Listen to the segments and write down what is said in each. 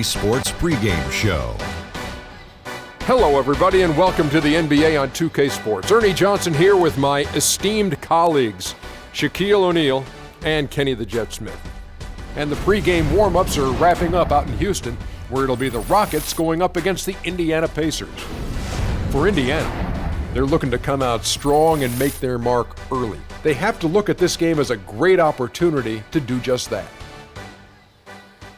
Sports pregame show. Hello, everybody, and welcome to the NBA on 2K Sports. Ernie Johnson here with my esteemed colleagues, Shaquille O'Neal and Kenny the Jet Smith. And the pregame warm-ups are wrapping up out in Houston, where it'll be the Rockets going up against the Indiana Pacers. For Indiana, they're looking to come out strong and make their mark early. They have to look at this game as a great opportunity to do just that.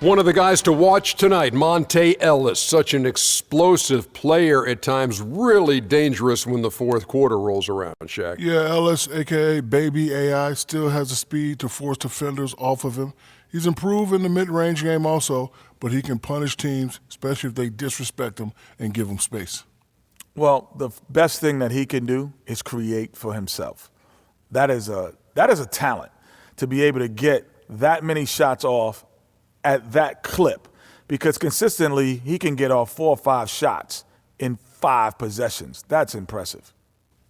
One of the guys to watch tonight, Monta Ellis, such an explosive player at times, really dangerous when the fourth quarter rolls around, Shaq. Yeah, Ellis, a.k.a. Baby AI, still has the speed to force defenders off of him. He's improved in the mid-range game also, but he can punish teams, especially if they disrespect him and give him space. Well, the best thing that he can do is create for himself. That is a talent, to be able to get that many shots off at that clip, because consistently he can get off 4 or 5 shots in 5 possessions. That's impressive.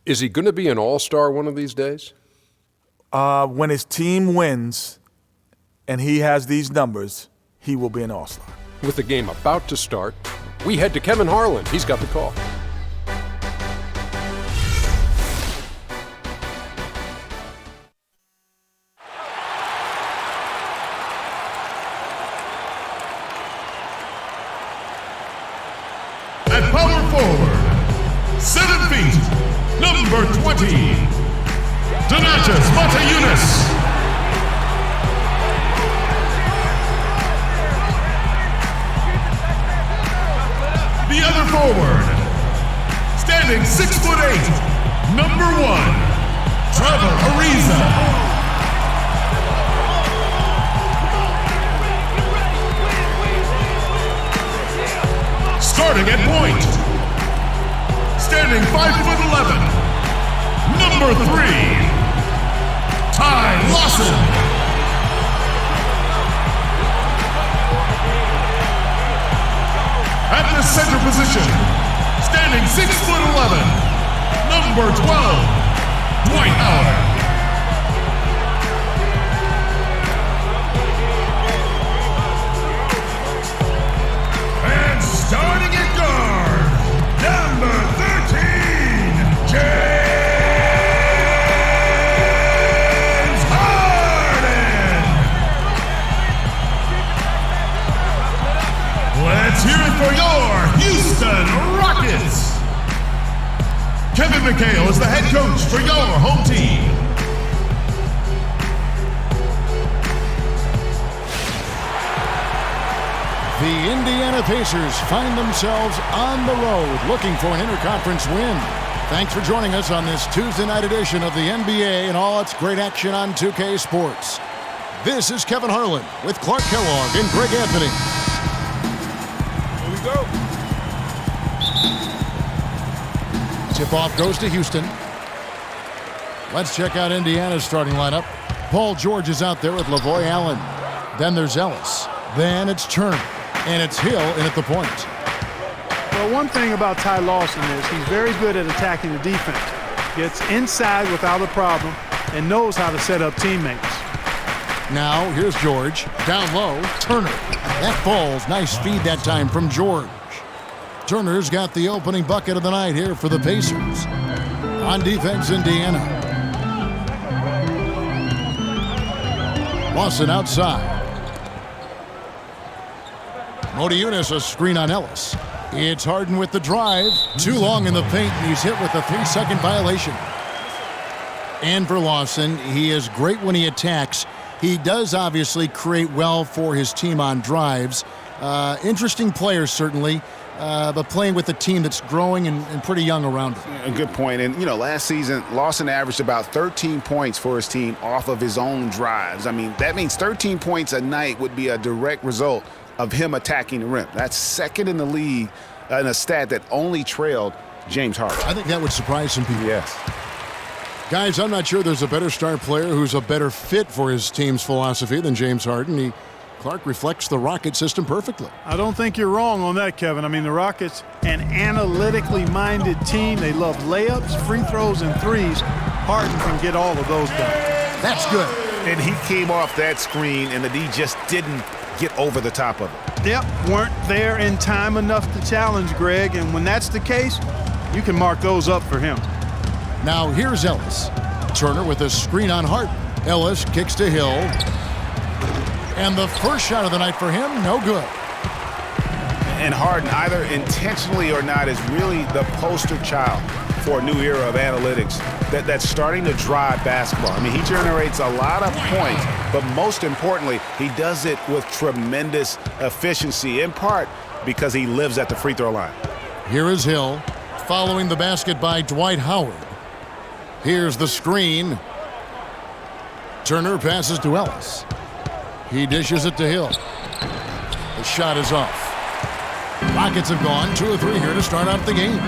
Is he going to be an all-star one of these days? When his team wins and he has these numbers, he will be an all-star. With the game about to start, we head to Kevin Harlan. He's got the call. Power forward, 7 feet, number 20, Donatas Motiejunas. The other forward, standing 6'8", number 1, Trevor Ariza. Starting at point, standing 5'11", number 3, Ty Lawson. At the center position, standing 6'11", number 12, Dwight Howard. Starting at guard, number 13, James Harden. Let's hear it for your Houston Rockets. Kevin McHale is the head coach for your home team. The Indiana Pacers find themselves on the road looking for an interconference win. Thanks for joining us on this Tuesday night edition of the NBA and all its great action on 2K Sports. This is Kevin Harlan with Clark Kellogg and Greg Anthony. Here we go. Tip-off goes to Houston. Let's check out Indiana's starting lineup. Paul George is out there with LaVoy Allen. Then there's Ellis. Then it's Turner. And it's Hill in at the point. Well, one thing about Ty Lawson is he's very good at attacking the defense. Gets inside without a problem and knows how to set up teammates. Now, here's George. Down low, Turner. That falls. Nice feed that time from George. Turner's got the opening bucket of the night here for the Pacers. On defense, Indiana. Lawson outside. Motiejunas, a screen on Ellis. It's Harden with the drive. Too long in the paint, and he's hit with a 3-second violation. And for Lawson, he is great when he attacks. He does obviously create well for his team on drives. Interesting player, certainly, but playing with a team that's growing and pretty young around him. A good point. And, last season, Lawson averaged about 13 points for his team off of his own drives. I mean, that means 13 points a night would be a direct result of him attacking the rim. That's second in the league in a stat that only trailed James Harden. I think that would surprise some people. Yes. Guys, I'm not sure there's a better star player who's a better fit for his team's philosophy than James Harden. Clark reflects the Rocket system perfectly. I don't think you're wrong on that, Kevin. I mean, the Rockets, an analytically minded team. They love layups, free throws, and threes. Harden can get all of those done. That's good. And he came off that screen, and the D just didn't get over the top of it. Yep, weren't there in time enough to challenge Greg, and when that's the case, you can mark those up for him. Now here's Ellis. Turner with a screen on Harden. Ellis kicks to Hill. And the first shot of the night for him, no good. And Harden, either intentionally or not, is really the poster child for a new era of analytics that's starting to drive basketball. I mean, he generates a lot of points, but most importantly, he does it with tremendous efficiency, in part because he lives at the free throw line. Here is Hill, following the basket by Dwight Howard. Here's the screen. Turner passes to Ellis. He dishes it to Hill. The shot is off. Rockets have gone 2 of 3 here to start out the game.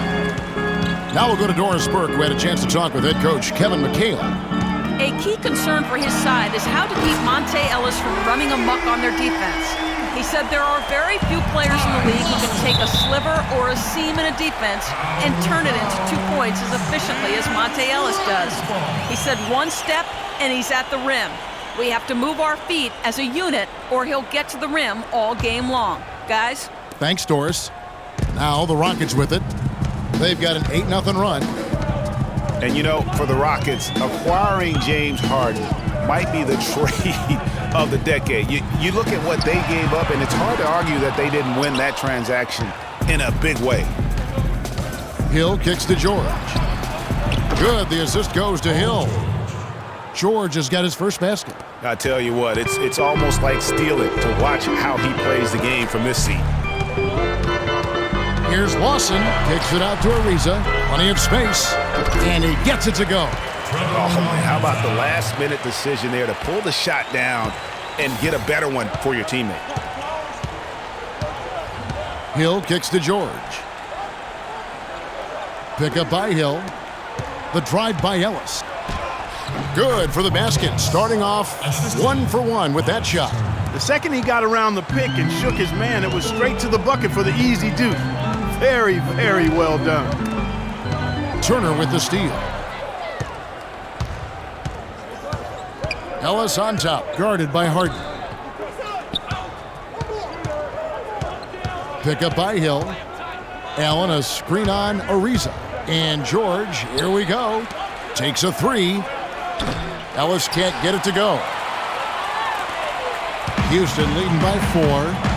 Now we'll go to Doris Burke, who had a chance to talk with head coach Kevin McHale. A key concern for his side is how to keep Monte Ellis from running amok on their defense. He said there are very few players in the league who can take a sliver or a seam in a defense and turn it into 2 points as efficiently as Monte Ellis does. He said one step and he's at the rim. We have to move our feet as a unit or he'll get to the rim all game long. Guys? Thanks, Doris. Now the Rockets with it. They've got an 8-0 run. And you know, for the Rockets, acquiring James Harden might be the trade of the decade. You look at what they gave up, and it's hard to argue that they didn't win that transaction in a big way. Hill kicks to George. Good, the assist goes to Hill. George has got his first basket. I tell you what, it's almost like stealing to watch how he plays the game from this seat. Here's Lawson, kicks it out to Ariza. Plenty of space, and he gets it to go. Oh, man, how about the last-minute decision there to pull the shot down and get a better one for your teammate? Hill kicks to George. Pick up by Hill. The drive by Ellis. Good for the basket, starting off 1 for 1 with that shot. The second he got around the pick and shook his man, it was straight to the bucket for the easy deuce. Very, very well done. Turner with the steal. Ellis on top, guarded by Harden. Pick up by Hill. Allen, a screen on Ariza. And George, here we go, takes a 3. Ellis can't get it to go. Houston leading by 4.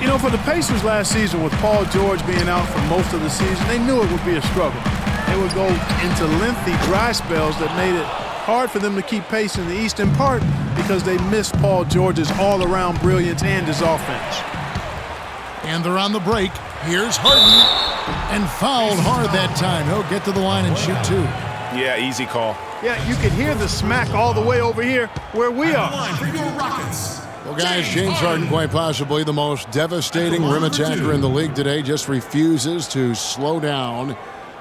You know, for the Pacers last season, with Paul George being out for most of the season, they knew it would be a struggle. They would go into lengthy dry spells that made it hard for them to keep pace in the East, in part because they missed Paul George's all-around brilliance and his offense. And they're on the break. Here's Harden. And fouled hard that time. He'll get to the line and shoot 2. Yeah, easy call. Yeah, you could hear the smack all the way over here where we are. Well, guys, James Harden, quite possibly the most devastating rim attacker in the league today, just refuses to slow down.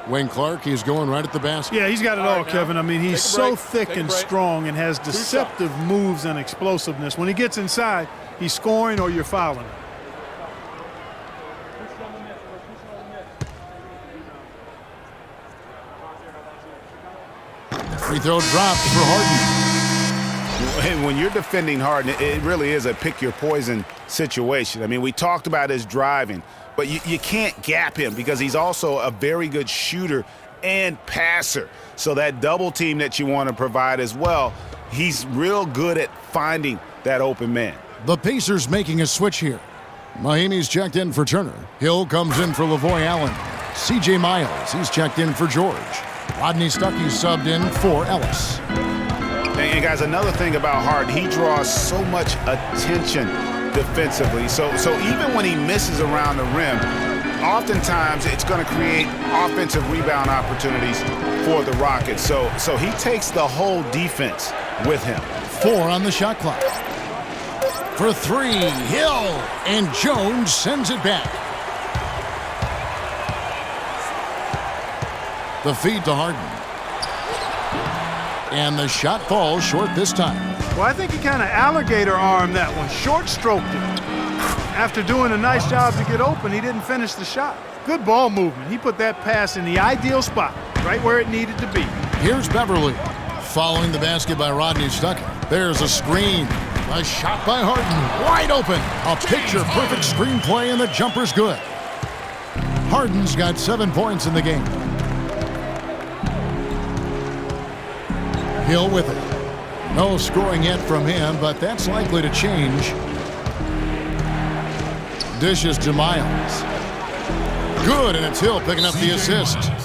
Wayne Clark, he's going right at the basket. Yeah, he's got it all, Kevin. I mean, he's so thick and strong and has deceptive moves and explosiveness. When he gets inside, he's scoring or you're fouling him. Free throw drops for Harden. And when you're defending Harden, it really is a pick-your-poison situation. I mean, we talked about his driving, but you can't gap him because he's also a very good shooter and passer. So that double team that you want to provide as well, he's real good at finding that open man. The Pacers making a switch here. Mahimi's checked in for Turner. Hill comes in for Lavoy Allen. C.J. Miles, he's checked in for George. Rodney Stuckey subbed in for Ellis. And guys, another thing about Harden, he draws so much attention defensively. So even when he misses around the rim, oftentimes it's going to create offensive rebound opportunities for the Rockets. So he takes the whole defense with him. 4 on the shot clock. For 3, Hill, and Jones sends it back. The feed to Harden. And the shot falls short this time. Well, I think he kind of alligator armed that one, short stroked it. After doing a nice job to get open, he didn't finish the shot. Good ball movement. He put that pass in the ideal spot, right where it needed to be. Here's Beverly, following the basket by Rodney Stuckey. There's a screen. A shot by Harden. Wide open. A picture-perfect screenplay, and the jumper's good. Harden's got 7 points in the game. Hill with it. No scoring yet from him, but that's likely to change. Dishes to Miles. Good, and it's Hill picking up the assist. Dancers.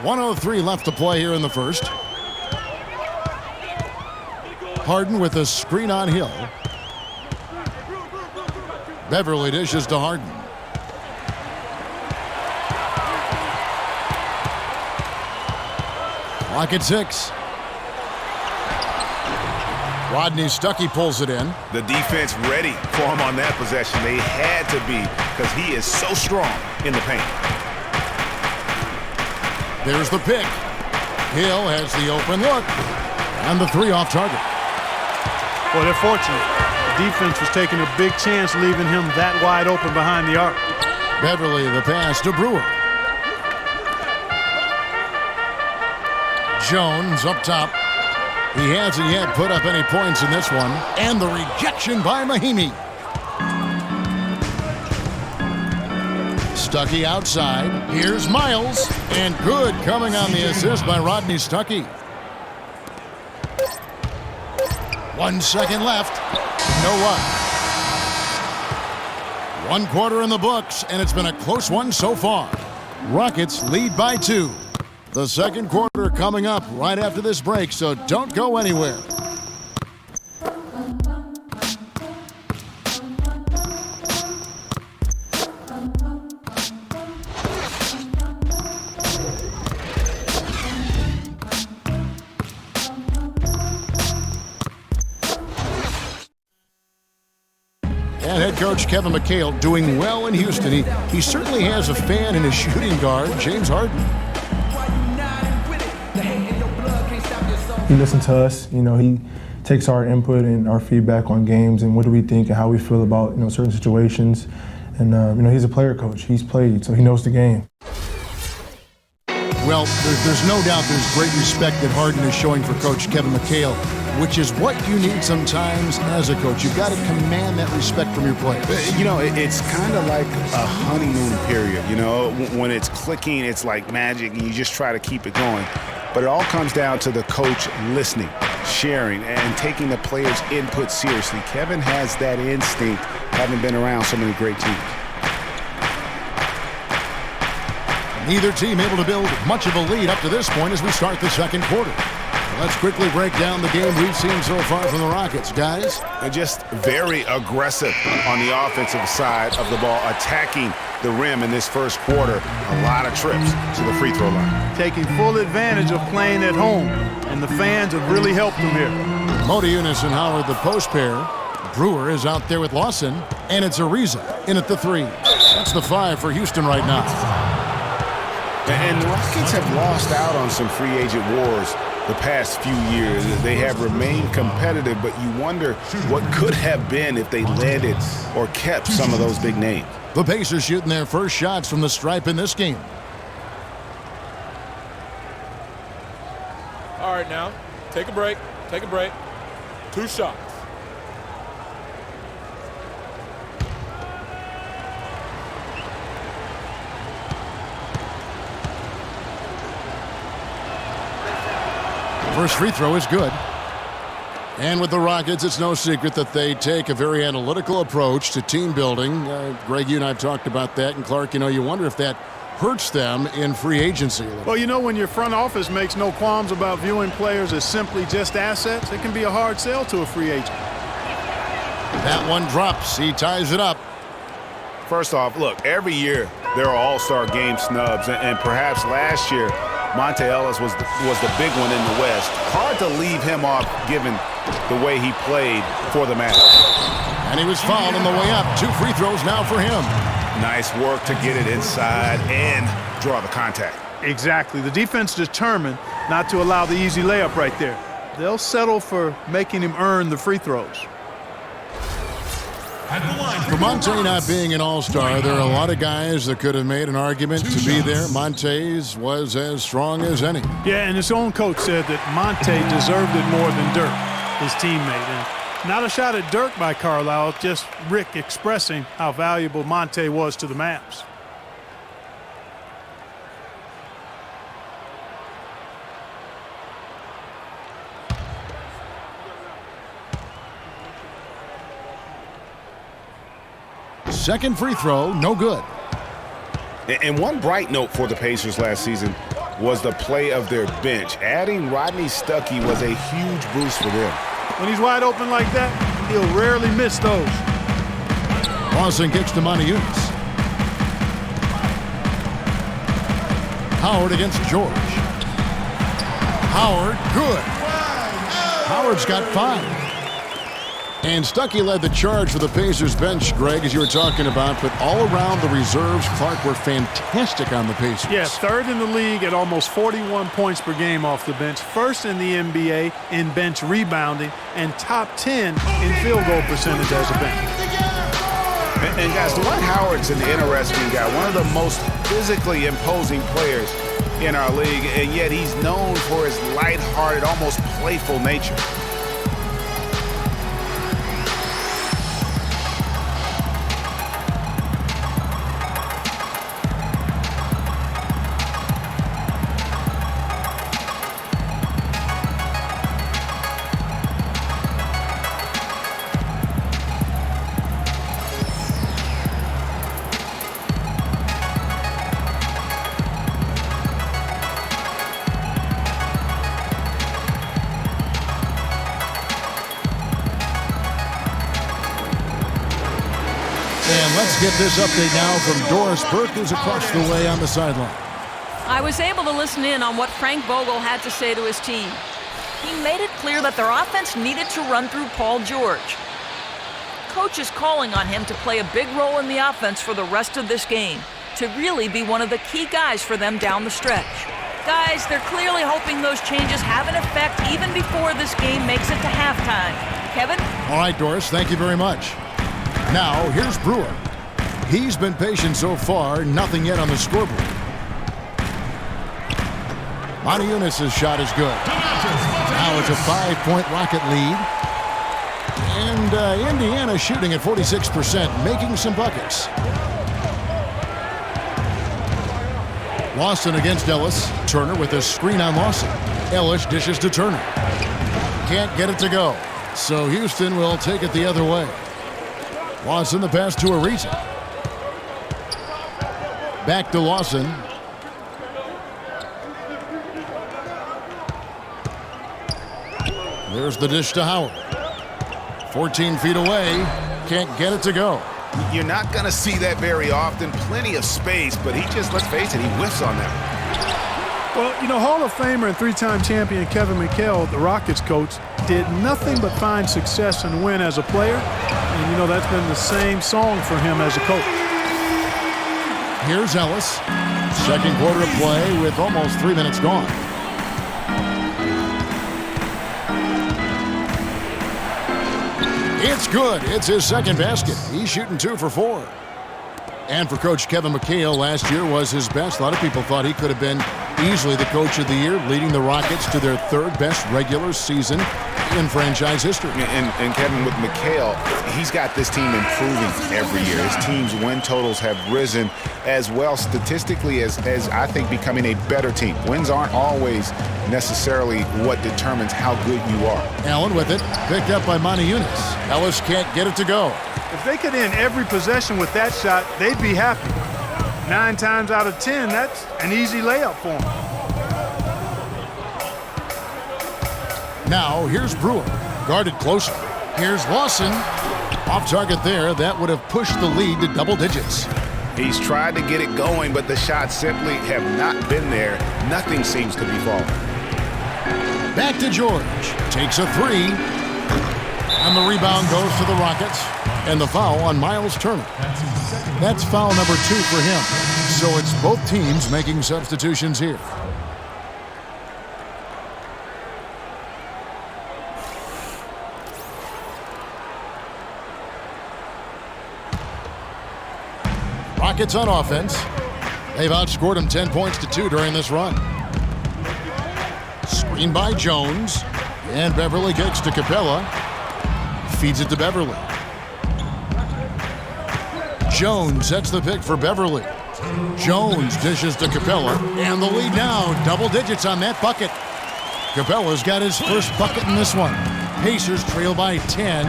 1:03 left to play here in the first. Harden with a screen on Hill. Beverly dishes to Harden. Clock at 6. Rodney Stuckey pulls it in. The defense ready for him on that possession. They had to be, because he is so strong in the paint. There's the pick. Hill has the open look. And the three off target. Well, they're fortunate. The defense was taking a big chance leaving him that wide open behind the arc. Beverly the pass to Brewer. Jones up top. He hasn't yet put up any points in this one. And the rejection by Mahinmi. Stuckey outside. Here's Miles. And good coming on the assist by Rodney Stuckey. 1 second left. No run. 1 quarter in the books, and it's been a close one so far. Rockets lead by 2. The second quarter coming up right after this break, so don't go anywhere. And head coach Kevin McHale doing well in Houston. He certainly has a fan in his shooting guard, James Harden. He listens to us, you know, he takes our input and our feedback on games and what do we think and how we feel about, you know, certain situations. And, you know, he's a player coach. He's played, so he knows the game. Well, there's no doubt there's great respect that Harden is showing for Coach Kevin McHale, which is what you need sometimes as a coach. You've got to command that respect from your players. You know, it's kind of like a honeymoon period. You know, when it's clicking, it's like magic, and you just try to keep it going. But it all comes down to the coach listening, sharing, and taking the players' input seriously. Kevin has that instinct, having been around so many great teams. Neither team able to build much of a lead up to this point as we start the second quarter. Let's quickly break down the game we've seen so far from the Rockets, guys. They're just very aggressive on the offensive side of the ball, attacking the rim in this first quarter. A lot of trips to the free throw line. Taking full advantage of playing at home, and the fans have really helped them here. Modiunas and Howard, the post pair. Brewer is out there with Lawson, and it's Ariza in at the 3. That's the 5 for Houston right now. And the Rockets have lost out on some free agent wars the past few years. They have remained competitive, but you wonder what could have been if they landed or kept some of those big names. The Pacers shooting their first shots from the stripe in this game. All right, now, take a break. 2 shots. First free throw is good. And with the Rockets, it's no secret that they take a very analytical approach to team building. Greg, you and I have talked about that. And Clark, you wonder if that hurts them in free agency. Well, when your front office makes no qualms about viewing players as simply just assets, it can be a hard sell to a free agent. That one drops. He ties it up. First off, look, every year there are all-star game snubs, and perhaps last year Monte Ellis was the big one in the West. Hard to leave him off given the way he played for the Mavs. And he was fouled on the way up. 2 free throws now for him. Nice work to get it inside and draw the contact. Exactly. The defense determined not to allow the easy layup right there. They'll settle for making him earn the free throws. For Monte not being an all-star, there are a lot of guys that could have made an argument to be there. Monte's was as strong as any. Yeah, and his own coach said that Monte deserved it more than Dirk, his teammate. And not a shot at Dirk by Carlisle, just Rick expressing how valuable Monte was to the Mavs. Second free throw, no good. And one bright note for the Pacers last season was the play of their bench. Adding Rodney Stuckey was a huge boost for them. When he's wide open like that, he'll rarely miss those. Lawson kicks to Monty Eunice. Howard against George. Howard, good. Howard's got 5. And Stuckey led the charge for the Pacers bench, Greg, as you were talking about. But all around, the reserves, Clark, were fantastic on the Pacers. Yeah, 3rd in the league at almost 41 points per game off the bench. 1st in the NBA in bench rebounding. And top 10 in field goal percentage as a bench. And guys, Dwight Howard's an interesting guy. One of the most physically imposing players in our league. And yet he's known for his lighthearted, almost playful nature. Let's get this update now from Doris Burke, who's across the way on the sideline. I was able to listen in on what Frank Vogel had to say to his team. He made it clear that their offense needed to run through Paul George. Coach is calling on him to play a big role in the offense for the rest of this game, to really be one of the key guys for them down the stretch. Guys, they're clearly hoping those changes have an effect even before this game makes it to halftime. Kevin? All right, Doris, thank you very much. Now, here's Brewer. He's been patient so far, nothing yet on the scoreboard. Monty Eunice's shot is good. Now it's a 5-point Rocket lead. And Indiana shooting at 46%, making some buckets. Lawson against Ellis. Turner with a screen on Lawson. Ellis dishes to Turner. Can't get it to go. So Houston will take it the other way. Lawson the pass to Ariza. Back to Lawson. There's the dish to Howard. 14 feet away. Can't get it to go. You're not going to see that very often. Plenty of space, but he just, let's face it, he whiffs on that. Well, Hall of Famer and 3-time champion Kevin McHale, the Rockets coach, did nothing but find success and win as a player. And, that's been the same song for him as a coach. Here's Ellis. Second quarter of play with almost 3 minutes gone. It's good. It's his second basket. He's shooting 2 for 4. And for Coach Kevin McHale, last year was his best. A lot of people thought he could have been Easily the coach of the year, leading the Rockets to their third best regular season in franchise history. And Kevin, with McHale, he's got this team improving every year. His team's win totals have risen as well statistically as I think becoming a better team. Wins aren't always necessarily what determines how good you are. Allen with it, picked up by Monty Eunice. Ellis can't get it to go. If they could end every possession with that shot, they'd be happy. 9 times out of 10, that's an easy layup for them. Now, here's Brewer, guarded closer. Here's Lawson. Off target there, that would have pushed the lead to double digits. He's tried to get it going, but the shots simply have not been there. Nothing seems to be falling. Back to George. Takes a three. And the rebound goes to the Rockets. And the foul on Miles Turner. That's foul number 2 for him. So it's both teams making substitutions here. Rockets on offense. They've outscored them 10 points to 2 during this run. Screen by Jones. And Beverly kicks to Capella. Feeds it to Beverly. Jones sets the pick for Beverly. Jones dishes to Capella. And the lead now, double digits on that bucket. Capella's got his first bucket in this one. Pacers trail by 10.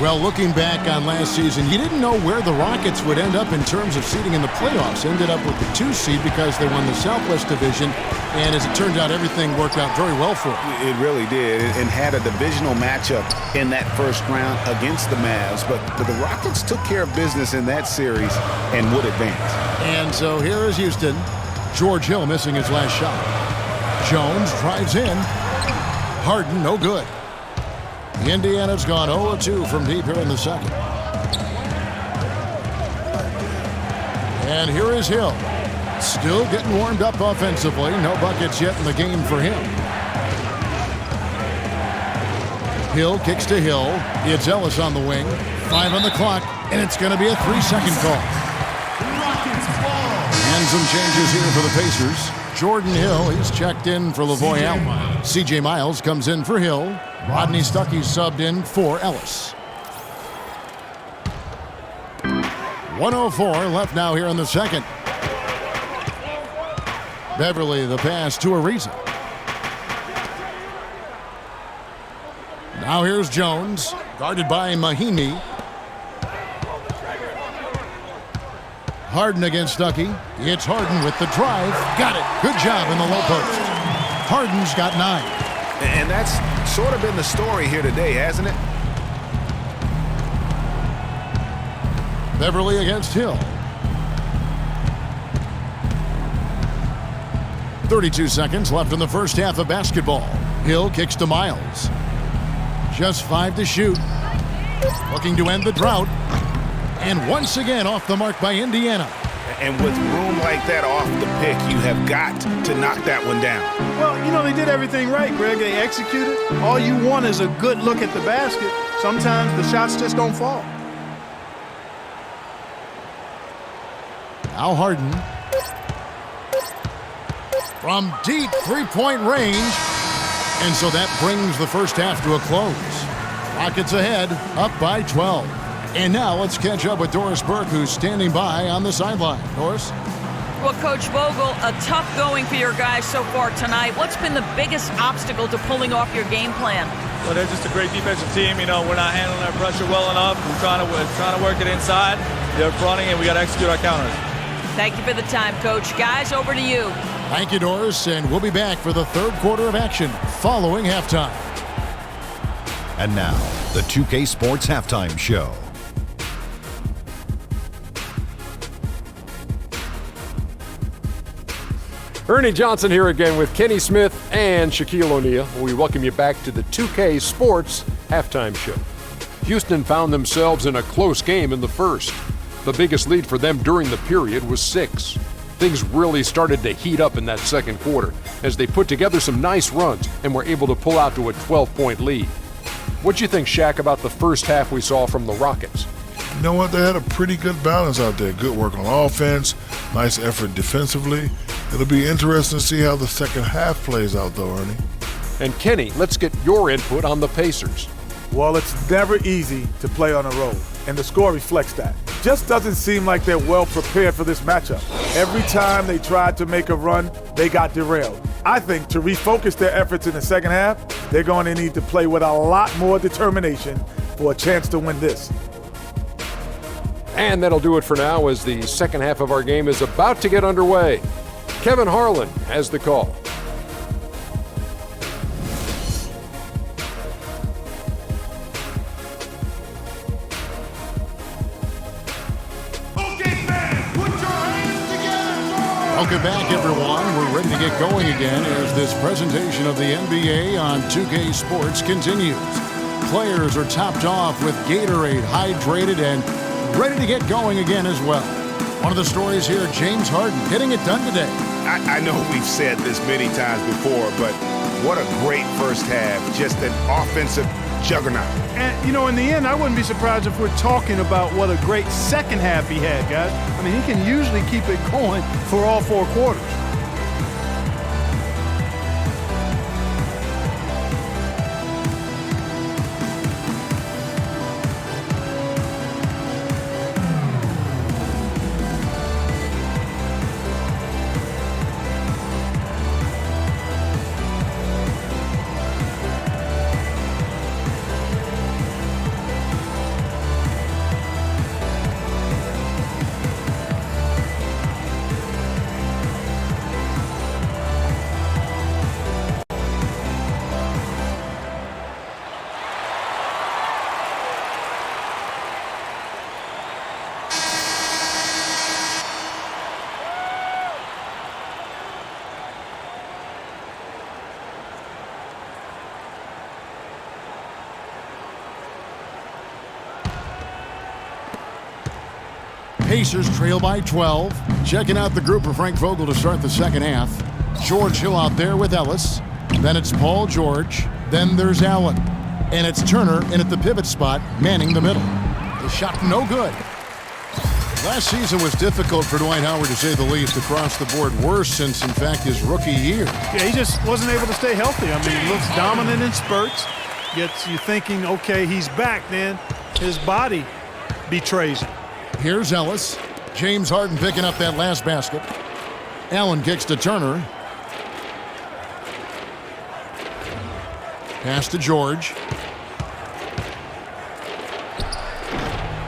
Well, looking back on last season, you didn't know where the Rockets would end up in terms of seeding in the playoffs. Ended up with the 2 seed because they won the Southwest Division. And as it turned out, everything worked out very well for them. It really did, and had a divisional matchup in that first round against the Mavs. But the Rockets took care of business in that series and would advance. And so here is Houston. George Hill missing his last shot. Jones drives in. Harden, no good. Indiana's gone 0-2 from deep here in the second. And here is Hill. Still getting warmed up offensively. No buckets yet in the game for him. Hill kicks to Hill. It's Ellis on the wing. 5 on the clock, and it's going to be a 3-second call. And some changes here for the Pacers. Jordan Hill, he's checked in for Lavoy Allen. C.J. Miles comes in for Hill. Rodney Stuckey subbed in for Ellis. 1:04 left now here in the second. Beverly the pass to Ariza. Now here's Jones, guarded by Mahinmi. Harden against Stuckey. It's Harden with the drive. Got it. Good job in the low post. Harden's got 9. And that's sort of been the story here today, hasn't it? Beverly against Hill. 32 seconds left in the first half of basketball. Hill kicks to Miles. Just 5 to shoot. Looking to end the drought. And once again off the mark by Indiana. And with room like that off the pick, you have got to knock that one down. Well, you know, they did everything right, Greg. They executed. All you want is a good look at the basket. Sometimes the shots just don't fall. Now Harden. From deep three-point range. And so that brings the first half to a close. Rockets ahead, up by 12. And now let's catch up with Doris Burke, who's standing by on the sideline. Doris? Well, Coach Vogel, a tough going for your guys so far tonight. What's been the biggest obstacle to pulling off your game plan? Well, they're just a great defensive team. You know, we're not handling our pressure well enough. We're trying to work it inside. They're fronting, and we got to execute our counters. Thank you for the time, Coach. Guys, over to you. Thank you, Doris, and we'll be back for the third quarter of action following halftime. And now, the 2K Sports Halftime Show. Ernie Johnson here again with Kenny Smith and Shaquille O'Neal. We welcome you back to the 2K Sports Halftime Show. Houston found themselves in a close game in the first. The biggest lead for them during the period was 6. Things really started to heat up in that second quarter as they put together some nice runs and were able to pull out to a 12-point lead. What'd you think, Shaq, about the first half we saw from the Rockets? You know what? They had a pretty good balance out there. Good work on offense, Nice effort defensively. It'll be interesting to see how the second half plays out, though, Ernie. And Kenny, let's get your input on the Pacers. Well, it's never easy to play on the road, and the score reflects that. Just doesn't seem like they're well prepared for this matchup. Every time they tried to make a run, they got derailed. I think to refocus their efforts in the second half, they're going to need to play with a lot more determination for a chance to win this. And that'll do it for now as the second half of our game is about to get underway. Kevin Harlan has the call. Welcome back, everyone. We're ready to get going again as this presentation of the NBA on 2K Sports continues. Players are topped off with Gatorade, hydrated, and ready to get going again as well. One of the stories here, James Harden getting it done today. I know we've said this many times before, but what a great first half. Just an offensive juggernaut. And, you know, in the end, I wouldn't be surprised if we're talking about what a great second half he had, guys. I mean, he can usually keep it going for all four quarters. Pacers trail by 12. Checking out the group for Frank Vogel to start the second half. George Hill out there with Ellis. Then it's Paul George. Then there's Allen. And it's Turner in at the pivot spot, manning the middle. The shot no good. Last season was difficult for Dwight Howard, to say the least, across the board. Worse since, in fact, his rookie year. Yeah, he just wasn't able to stay healthy. I mean, he looks dominant in spurts. Gets you thinking, okay, he's back, then his body betrays him. Here's Ellis. James Harden picking up that last basket. Allen kicks to Turner. Pass to George.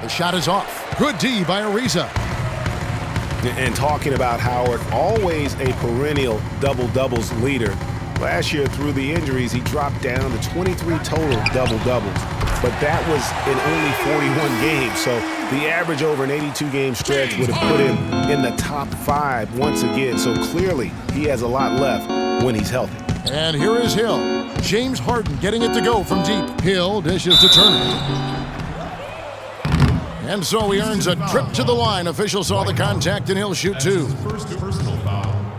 The shot is off. Good D by Ariza. And talking about Howard, always a perennial double-doubles leader. Last year, through the injuries, he dropped down to 23 total double-doubles. But that was in only 41 games, so the average over an 82-game stretch would have put him in the top 5 once again. So clearly, he has a lot left when he's healthy. And here is Hill. James Harden getting it to go from deep. Hill dishes to Turner. And so he earns a trip to the line. Officials saw the contact, and he'll shoot 2.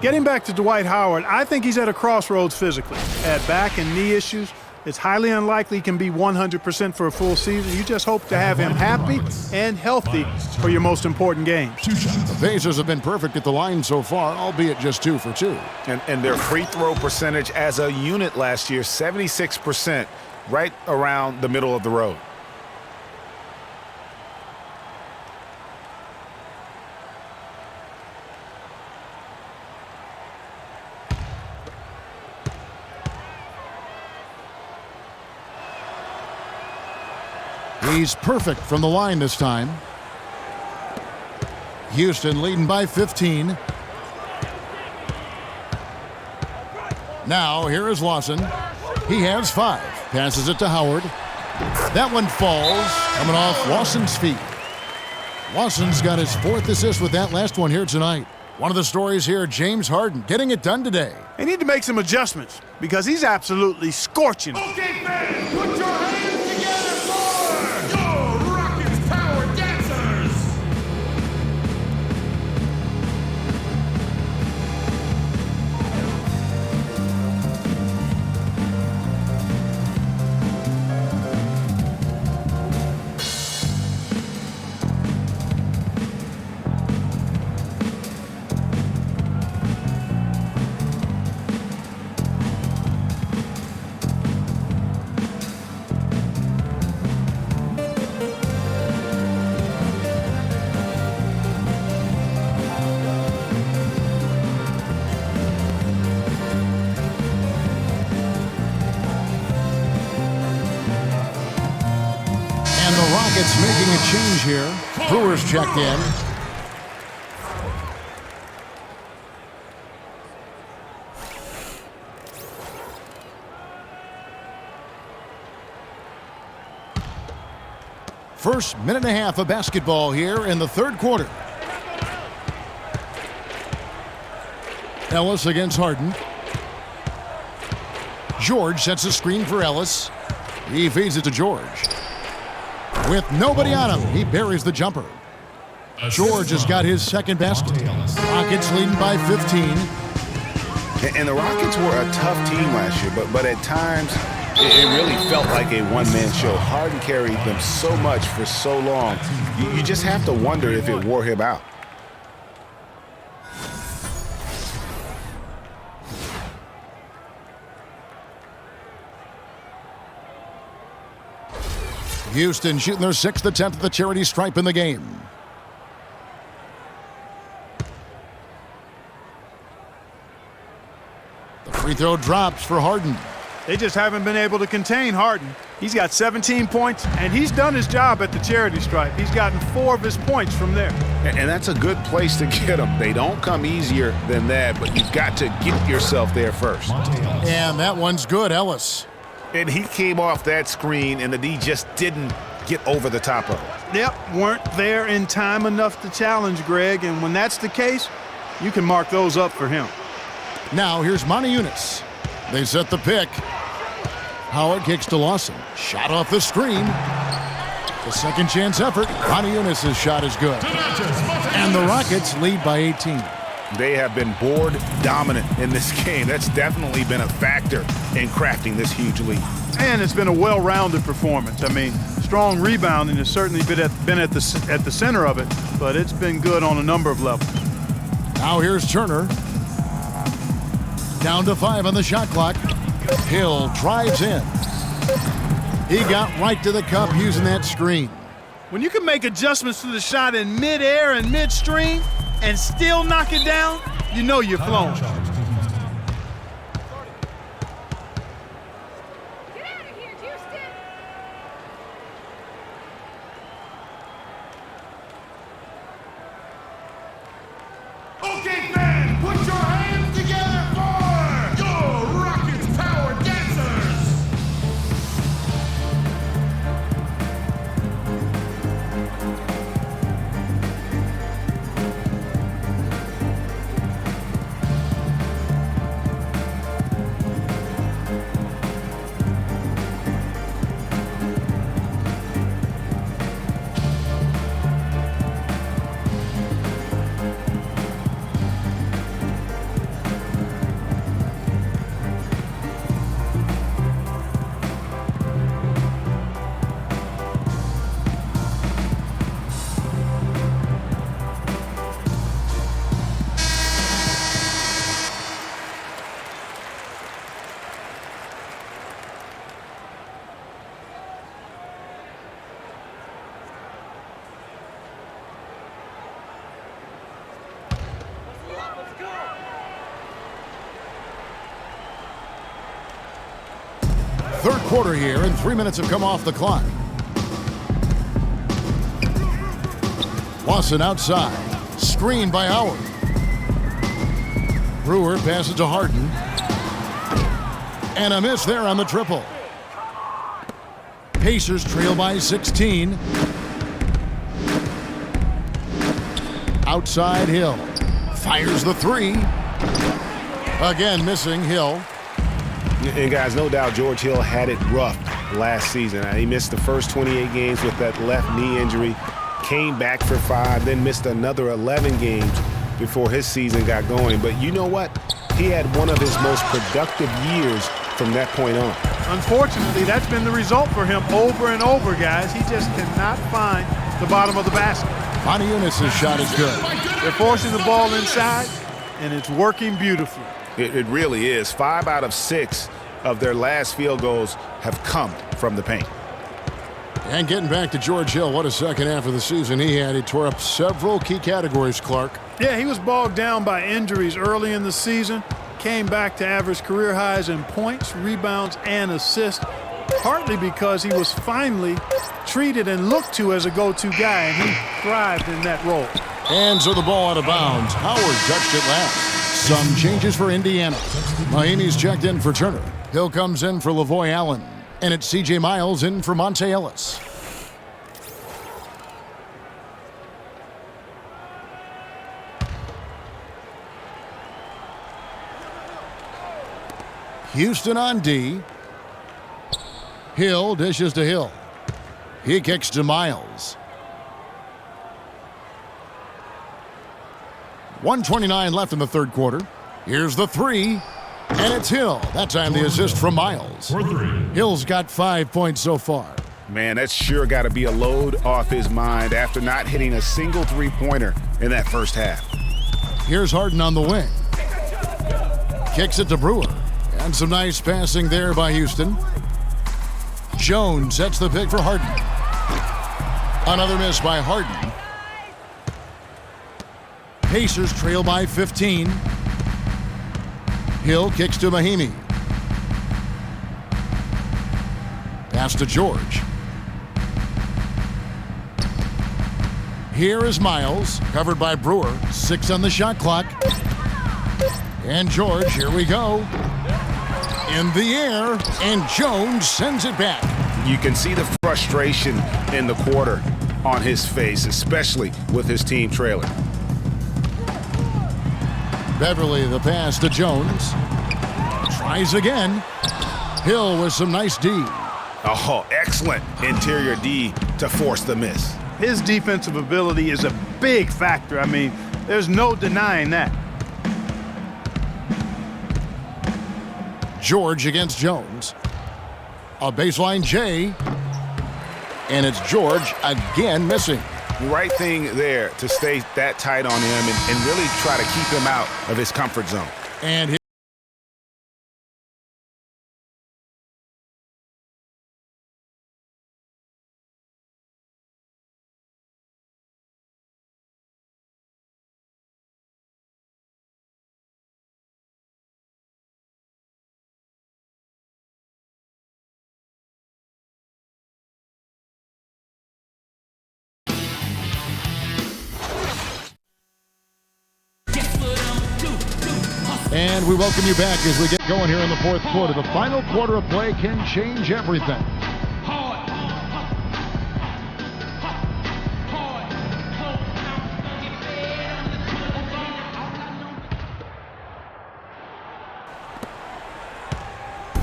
Getting back to Dwight Howard, I think he's at a crossroads physically. At back and knee issues, it's highly unlikely he can be 100% for a full season. You just hope to have him happy and healthy for your most important games. The Pacers have been perfect at the line so far, albeit just 2 for 2. And their free throw percentage as a unit last year, 76%, right around the middle of the road. He's perfect from the line this time. Houston leading by 15. Now here is Lawson. He has 5. Passes it to Howard. That one falls, coming off Lawson's feet. Lawson's got his 4th assist with that last one here tonight. One of the stories here, James Harden getting it done today. They need to make some adjustments because he's absolutely scorching. Okay, fans, put your hands together for your Rockets Power Dancers. Rockets making a change here. Brewers checked in. First minute and a half of basketball here in the third quarter. Ellis against Harden. George sets a screen for Ellis. He feeds it to George. With nobody on him, he buries the jumper. George has got his second basket. Rockets leading by 15. And the Rockets were a tough team last year, but at times it really felt like a one-man show. Harden carried them so much for so long. You just have to wonder if it wore him out. Houston shooting their 6th attempt at the charity stripe in the game. The free throw drops for Harden. They just haven't been able to contain Harden. He's got 17 points, and he's done his job at the charity stripe. He's gotten 4 of his points from there. And that's a good place to get them. They don't come easier than that, but you've got to get yourself there first. And that one's good, Ellis. And he came off that screen, and the D just didn't get over the top of it. Yep, weren't there in time enough to challenge Greg, and when that's the case, you can mark those up for him. Now here's Monty Eunice. They set the pick. Howard kicks to Lawson. Shot off the screen. The second chance effort. Monty Eunice's shot is good. And the Rockets lead by 18. They have been board dominant in this game. That's definitely been a factor in crafting this huge lead. And it's been a well-rounded performance. I mean, strong rebounding has certainly been at the center of it, but it's been good on a number of levels. Now here's Turner. Down to 5 on the shot clock. Hill drives in. He got right to the cup using that screen. When you can make adjustments to the shot in midair and midstream and still knock it down, you know you're flowing. Okay, fans, put your hands together for your Rockets Power Dancers! Third quarter here, and 3 minutes have come off the clock. Lawson outside. Screen by Howard. Brewer passes to Harden. And a miss there on the triple. Pacers trail by 16. Outside Hill. Fires the 3. Again missing Hill. And guys, no doubt George Hill had it rough last season. He missed the first 28 games with that left knee injury, came back for 5, then missed another 11 games before his season got going. But you know what? He had one of his most productive years from that point on. Unfortunately, that's been the result for him over and over, guys. He just cannot find the bottom of the basket. Monty Eunice's shot is good. They're forcing the ball inside, and it's working beautifully. It really is. 5 out of 6 of their last field goals have come from the paint. And getting back to George Hill, what a second half of the season he had. He tore up several key categories, Clark. Yeah, he was bogged down by injuries early in the season. Came back to average career highs in points, rebounds, and assists. partly because he was finally treated and looked to as a go-to guy, and he thrived in that role. And so the ball out of bounds. Howard touched it last. Some changes for Indiana. Miami's checked in for Turner. Hill comes in for Lavoy Allen. And it's C.J. Miles in for Monte Ellis. Houston on D. Hill dishes to Hill. He kicks to Miles. 1:29 left in the third quarter. Here's the three, and it's Hill. That time the assist from Miles. Hill's got 5 points so far. Man, that's sure got to be a load off his mind after not hitting a single three-pointer in that first half. Here's Harden on the wing. Kicks it to Brewer. And some nice passing there by Houston. Jones sets the pick for Harden. Another miss by Harden. Pacers trail by 15. Hill kicks to Mahimi. Pass to George. Here is Miles, covered by Brewer. 6 on the shot clock. And George, here we go. In the air, and Jones sends it back. You can see the frustration in the quarter on his face, especially with his team trailing. Beverly, the pass to Jones. Tries again. Hill with some nice D. Oh, excellent interior D to force the miss. His defensive ability is a big factor. I mean, there's no denying that. George against Jones. A baseline J. And it's George again missing. Right thing there to stay that tight on him and really try to keep him out of his comfort zone. And we welcome you back as we get going here in the fourth quarter. The final quarter of play can change everything.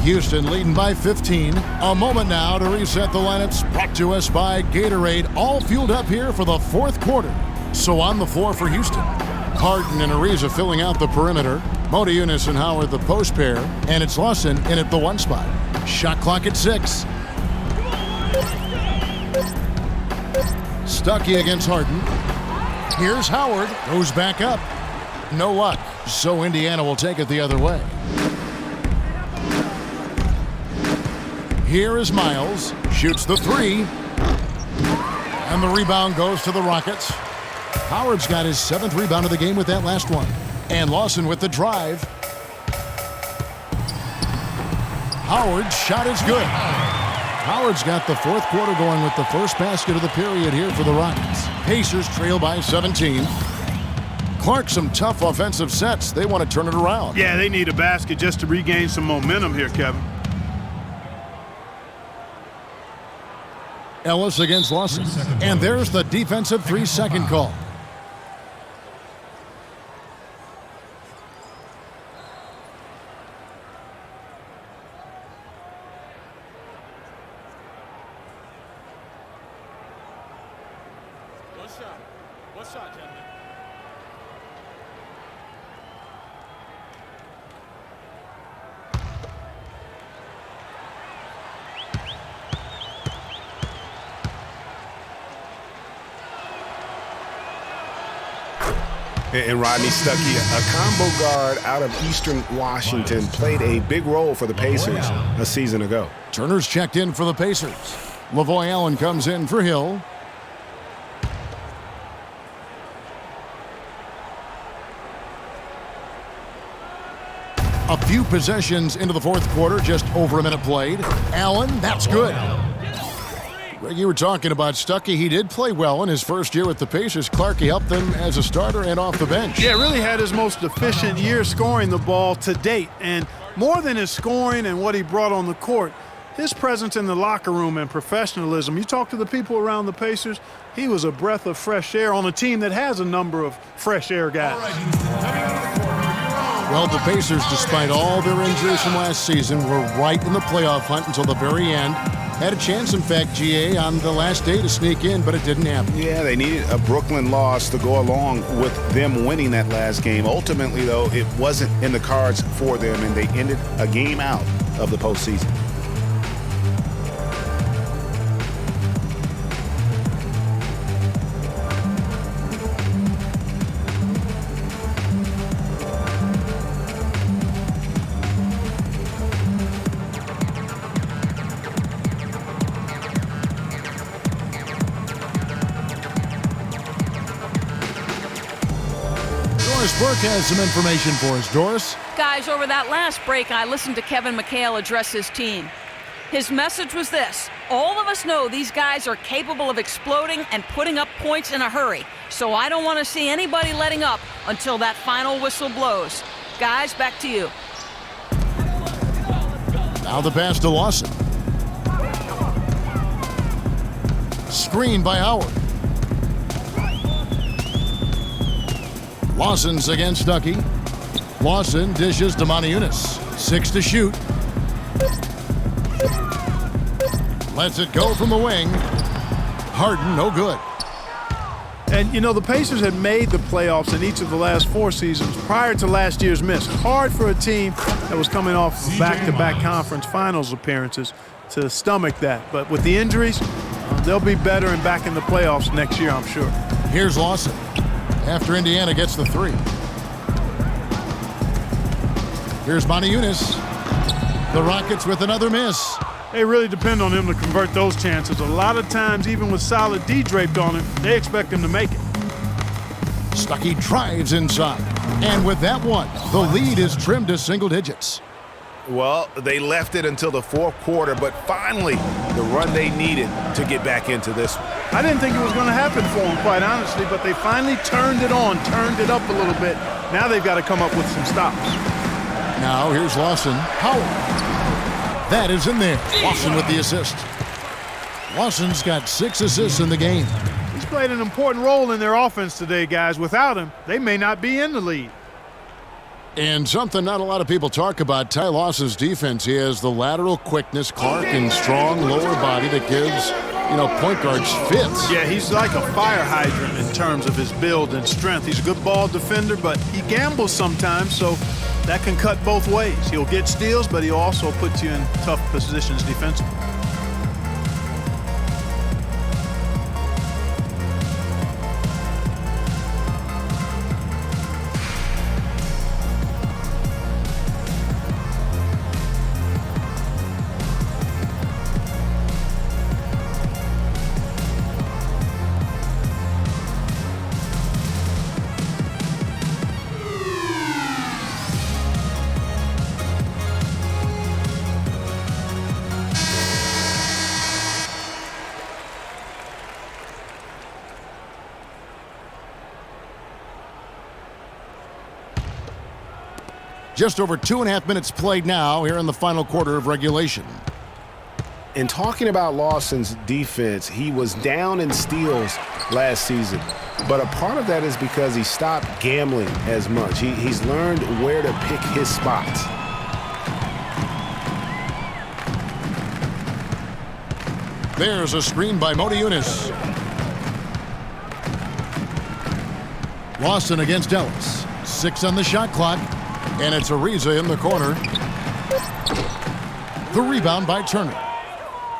Houston leading by 15. A moment now to reset the lineups. Brought to us by Gatorade. All fueled up here for the fourth quarter. So on the floor for Houston. Harden and Ariza filling out the perimeter. Motiejunas and Howard the post pair. And it's Lawson in at the one spot. Shot clock at 6. Stuckey against Harden. Here's Howard. Goes back up. No luck. So Indiana will take it the other way. Here is Miles. Shoots the 3. And the rebound goes to the Rockets. Howard's got his 7th rebound of the game with that last one. And Lawson with the drive. Howard's shot is good. Howard's got the fourth quarter going with the first basket of the period here for the Rockets. Pacers trail by 17. Clark, some tough offensive sets. They want to turn it around. Yeah, they need a basket just to regain some momentum here, Kevin. Ellis against Lawson. And there's the defensive 3-second call. What shot, gentlemen? And Rodney Stuckey, a combo guard out of Eastern Washington, played a big role for the Pacers a season ago. Turner's checked in for the Pacers. Lavoy Allen comes in for Hill. A few possessions into the fourth quarter, just over a minute played. Allen, that's good. Greg, you were talking about Stuckey. He did play well in his first year with the Pacers. Clark, he helped them as a starter and off the bench. Yeah, really had his most efficient year scoring the ball to date. And more than his scoring and what he brought on the court, his presence in the locker room and professionalism. You talk to the people around the Pacers, he was a breath of fresh air on a team that has a number of fresh air guys. Well, the Pacers, despite all their injuries from last season, were right in the playoff hunt until the very end. Had a chance, in fact, GA, on the last day to sneak in, but it didn't happen. Yeah, they needed a Brooklyn loss to go along with them winning that last game. Ultimately, though, it wasn't in the cards for them, and they ended a game out of the postseason. Burke has some information for us. Doris? Guys, over that last break, I listened to Kevin McHale address his team. His message was this: all of us know these guys are capable of exploding and putting up points in a hurry, so I don't want to see anybody letting up until that final whistle blows. Guys, back to you. Now the pass to Lawson. Screen by Howard. Lawson's against Stuckey. Lawson dishes to Moniunas. 6 to shoot. Lets it go from the wing. Harden, no good. And, you know, the Pacers had made the playoffs in each of the last 4 seasons prior to last year's miss. Hard for a team that was coming off back-to-back conference finals appearances to stomach that. But with the injuries, they'll be better and back in the playoffs next year, I'm sure. Here's Lawson after Indiana gets the 3. Here's Moniunas. The Rockets with another miss. They really depend on him to convert those chances. A lot of times, even with solid D draped on him, they expect him to make it. Stuckey drives inside. And with that one, the lead is trimmed to single digits. Well, they left it until the fourth quarter, but finally, the run they needed to get back into this one. I didn't think it was going to happen for them, quite honestly, but they finally turned it on, turned it up a little bit. Now they've got to come up with some stops. Now here's Lawson. Howard. That is in there. Lawson with the assist. Lawson's got 6 assists in the game. He's played an important role in their offense today, guys. Without him, they may not be in the lead. And something not a lot of people talk about, Ty Lawson's defense. He has the lateral quickness, Clark, and strong lower body that gives, point guards fits. Yeah, he's like a fire hydrant in terms of his build and strength. He's a good ball defender, but he gambles sometimes, so that can cut both ways. He'll get steals, but he'll also put you in tough positions defensively. Just over 2.5 minutes played now here in the final quarter of regulation. In talking about Lawson's defense, he was down in steals last season. But a part of that is because he stopped gambling as much. He's learned where to pick his spots. There's a screen by Moniunas. Lawson against Ellis. 6 on the shot clock. And it's Ariza in the corner. The rebound by Turner.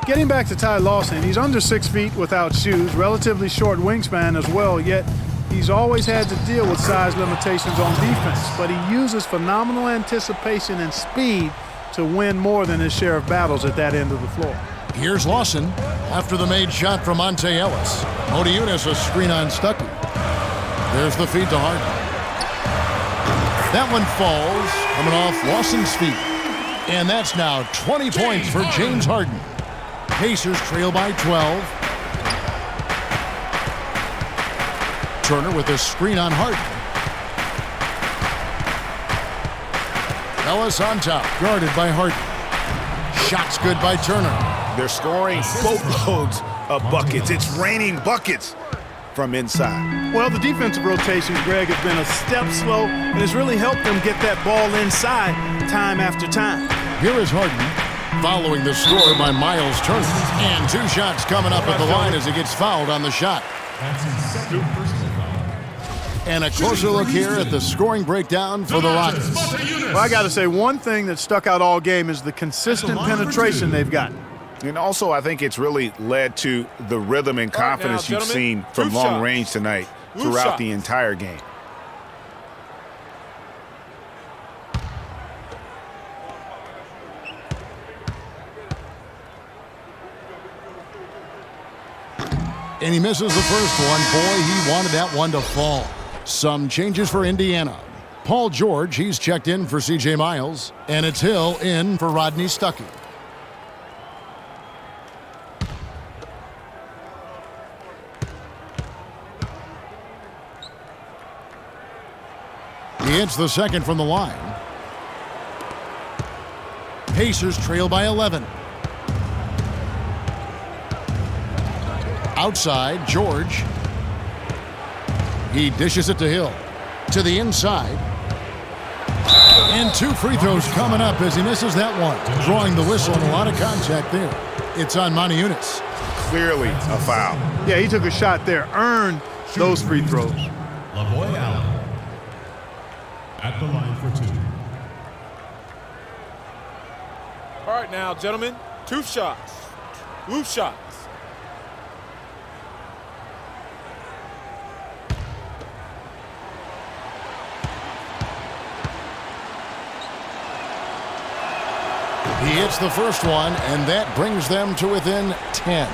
Getting back to Ty Lawson, he's under 6 feet without shoes, relatively short wingspan as well, yet he's always had to deal with size limitations on defense. But he uses phenomenal anticipation and speed to win more than his share of battles at that end of the floor. Here's Lawson after the made shot from Monte Ellis. Moniunas a screen on Stuckey. There's the feed to Harden. That one falls, coming off Lawson's feet. And that's now 20 points for James Harden. Pacers trail by 12. Turner with a screen on Harden. Ellis on top, guarded by Harden. Shots good by Turner. They're scoring boatloads of buckets. It's raining buckets from inside. Well, the defensive rotations, Greg, have been a step slow, and it's really helped them get that ball inside time after time. Here is Harden following the score by Miles Turner. And 2 shots coming up at the line as he gets fouled on the shot. And a closer look here at the scoring breakdown for the Rockets. Well, I got to say, one thing that stuck out all game is the consistent penetration they've got. And also, I think it's really led to the rhythm and confidence you've seen from long range tonight throughout the entire game. And he misses the first one. Boy, he wanted that one to fall. Some changes for Indiana. Paul George, he's checked in for C.J. Miles. And it's Hill in for Rodney Stuckey. He hits the second from the line. Pacers trail by 11. Outside, George. He dishes it to Hill. To the inside. And 2 free throws coming up as he misses that one. Drawing the whistle and a lot of contact there. It's on Monty Eunice. Clearly a foul. Yeah, he took a shot there. Earned those free throws. LaVoy Allen at the line for 2. All right now, gentlemen, 2 shots. Loose shots. He hits the first one, and that brings them to within 10.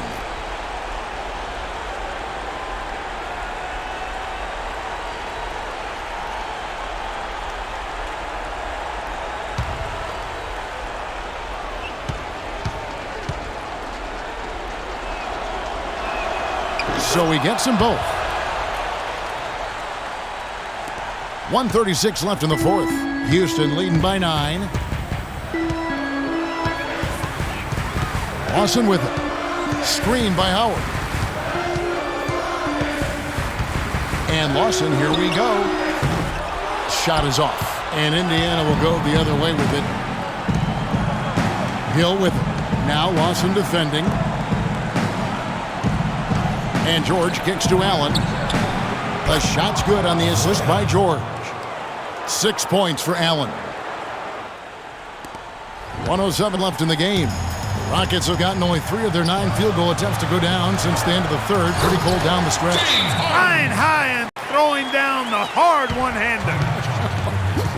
So he gets them both. 1:36 left in the fourth. Houston leading by 9. Lawson with it. Screen by Howard. And Lawson, here we go. Shot is off. And Indiana will go the other way with it. Hill with it. Now Lawson defending. And George kicks to Allen. The shot's good on the assist by George. 6 points for Allen. 1:07 left in the game. Rockets have gotten only 3 of their 9 field goal attempts to go down since the end of the third. Pretty cold down the stretch. Flying high and throwing down the hard one-hander.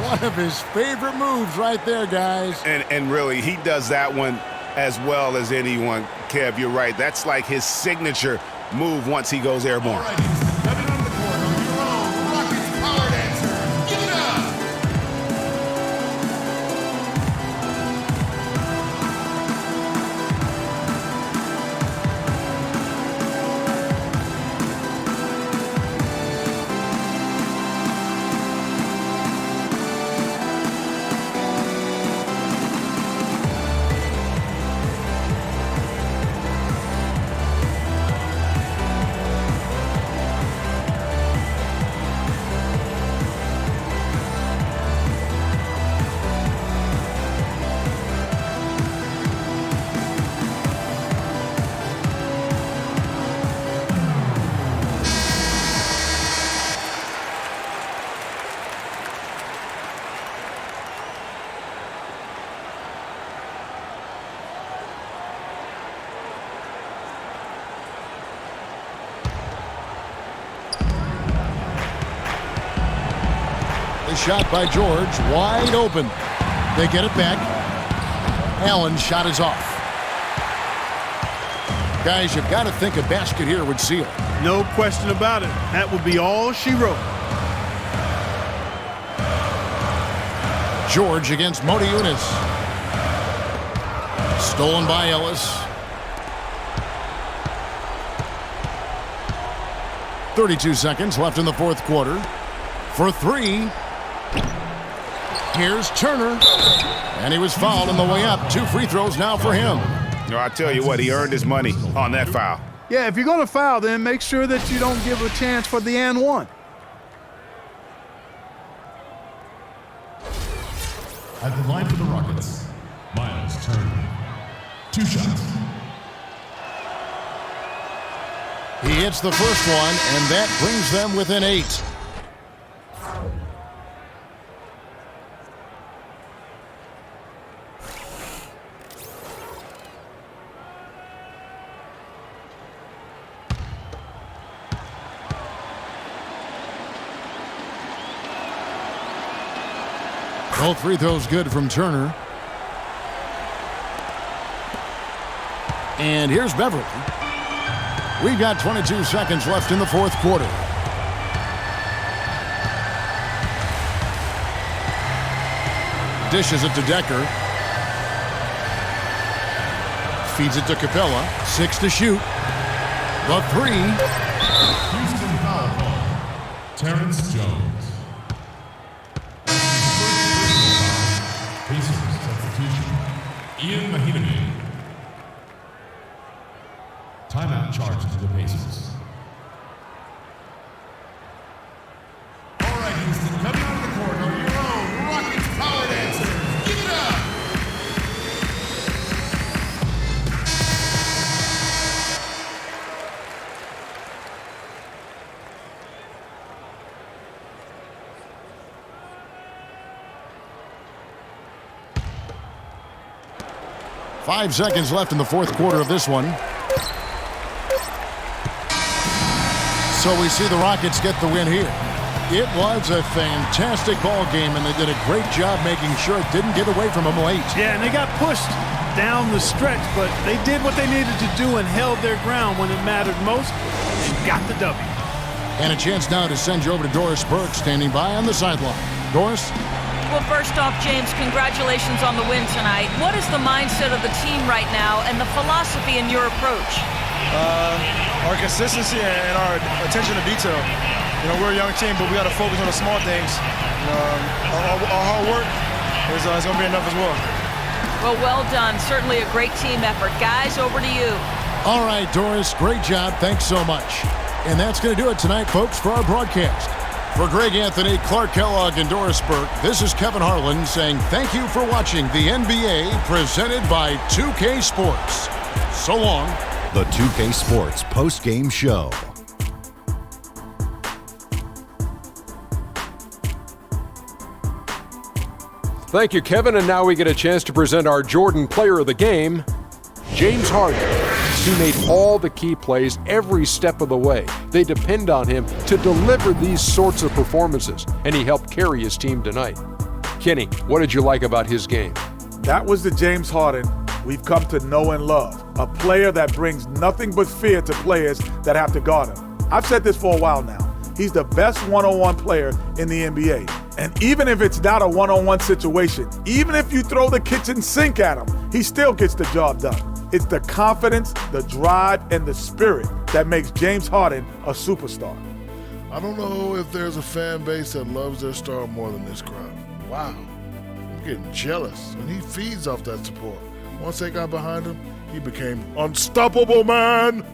One of his favorite moves right there, guys. And really, he does that one as well as anyone. Kev, you're right. That's like his signature move once he goes airborne. Shot by George, wide open. They get it back. Allen's shot is off. Guys, you've got to think a basket here would seal. No question about it. That would be all she wrote. George against Modi Yunus. Stolen by Ellis. 32 seconds left in the fourth quarter. For three. Here's Turner. And he was fouled on the way up. 2 free throws now for him. No, I tell you what, he earned his money on that foul. Yeah, if you're going to foul, then make sure that you don't give a chance for the and one. At the line for the Rockets, Miles Turner. 2 shots. He hits the first one, and that brings them within 8. Both free throws good from Turner. And here's Beverly. We've got 22 seconds left in the fourth quarter. Dishes it to Decker. Feeds it to Capella. 6 to shoot. The 3. Houston foul call. Terrence Jones. Pacers substitution. Ian Mahinami. Timeout charge to the Pacers. All right, Houston, coming out of the corridor, your own Rockets power dancers. Give it up! Five seconds left in the fourth quarter of this one. So we see the Rockets get the win here. It was a fantastic ball game, and they did a great job making sure it didn't get away from them late. Yeah, and they got pushed down the stretch, but they did what they needed to do and held their ground when it mattered most and got the W. And a chance now to send you over to Doris Burke, standing by on the sideline. Doris? Well, first off, James, congratulations on the win tonight. What is the mindset of the team right now and the philosophy in your approach? Our consistency and our attention to detail. You know, we're a young team, but we got to focus on the small things. Our hard work is going to be enough as well. Well done. Certainly a great team effort. Guys, over to you. All right, Doris, great job. Thanks so much. And that's going to do it tonight, folks, for our broadcast. For Greg Anthony, Clark Kellogg, and Doris Burke, this is Kevin Harlan saying thank you for watching the NBA presented by 2K Sports. So long. The 2K Sports post-game show. Thank you, Kevin. And now we get a chance to present our Jordan Player of the Game, James Harden. He made all the key plays every step of the way. They depend on him to deliver these sorts of performances, and he helped carry his team tonight. Kenny, what did you like about his game? That was the James Harden we've come to know and love. A player that brings nothing but fear to players that have to guard him. I've said this for a while now. He's the best one-on-one player in the NBA. And even if it's not a one-on-one situation, even if you throw the kitchen sink at him, he still gets the job done. It's the confidence, the drive, and the spirit that makes James Harden a superstar. I don't know if there's a fan base that loves their star more than this crowd. Wow, I'm getting jealous, and he feeds off that support. Once they got behind him, he became unstoppable, man.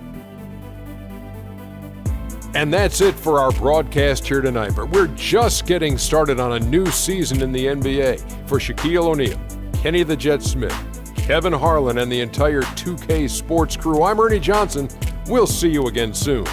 And that's it for our broadcast here tonight. But we're just getting started on a new season in the NBA. For Shaquille O'Neal, Kenny the Jet Smith, Kevin Harlan, and the entire 2K Sports crew, I'm Ernie Johnson. We'll see you again soon.